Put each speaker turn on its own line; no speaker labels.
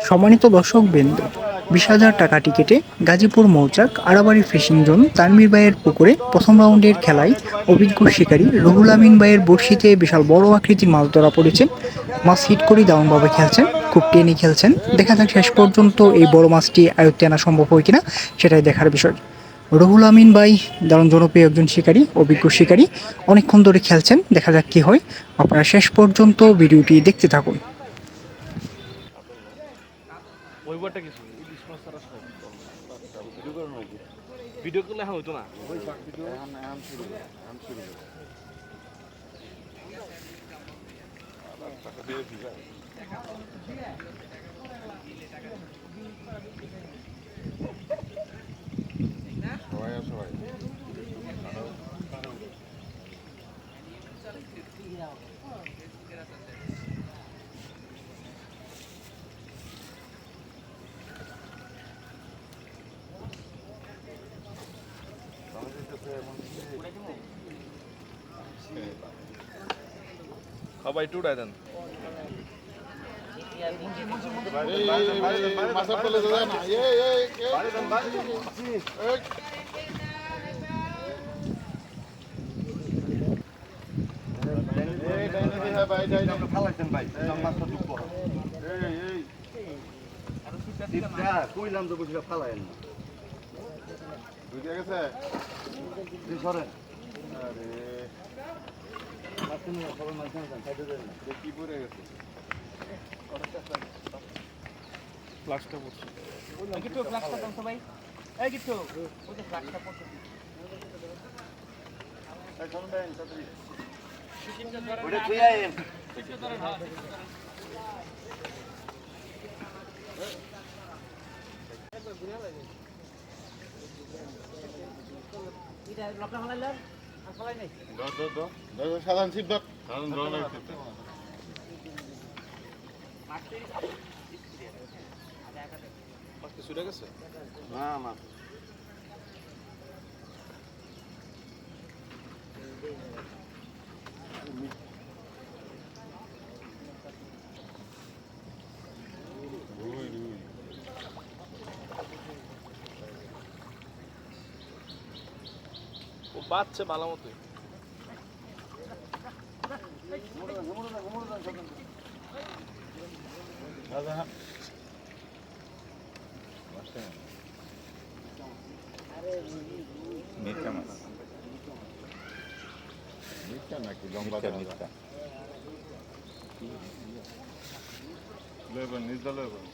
সম্মানিত দর্শকবৃন্দ, 20,000 টাকা টিকিটে গাজীপুর মৌচাক আড়াবাড়ি ফিশিং জোন তানভীর ভাইয়ের পুকুরে প্রথম রাউন্ডের খেলায় অভিজ্ঞ শিকারী রুহুল আমিন ভাইয়ের বড়শিতে বিশাল বড় আকৃতির মাছ ধরা পড়েছে। মাছ হিট করে দারুণভাবে খেলছেন, খুব টেনে খেলছেন। দেখা যাক শেষ পর্যন্ত এই বড় মাছটি আয়ত্তে আনা সম্ভব হয় কিনা, সেটাই দেখার বিষয়। রুহুল আমিন ভাই দারুণ জনপ্রিয় একজন শিকারী, অভিজ্ঞ শিকারী, অনেকক্ষণ ধরে খেলছেন। দেখা যাক কি হয়। আপনারা শেষ পর্যন্ত ভিডিওটি দেখতে থাকুন।
ওইবারটা কিছু ইলিশ মাছ তারা সব ভিডিও করে নাকি ভিডিও করলে এখন হইতো না ওই ভিডিও এখন শুরু টাকা দিয়ে দিবা সবাই সবাই একটু উড়াই দেন কইলাম তো বুঝলে ফালাইন না বুঝে গেছে সরেন আরে মাছ নিয়ে সবাই মাছ নিয়ে খাইতে দেন না কি পড়ে গেছে ফ্লাশটা পড়ছে
কিছু ফ্লাশটা দাও সবাই এই কিছু ওই যে ফ্লাশটা পড়ছে
এখন দেন তাড়াতাড়ি
ওটা তুই আইন এটা লকটা ফলাইলাম আর ফলাই নাই
দাও সাধারণ সিটবাক সাধারণ ড্র নাই সিট মাছ কি ছুটে গেছে না না ও বাচ্চা ভালো মতো নাকি লম্বা লইবেন নিজ লইবেন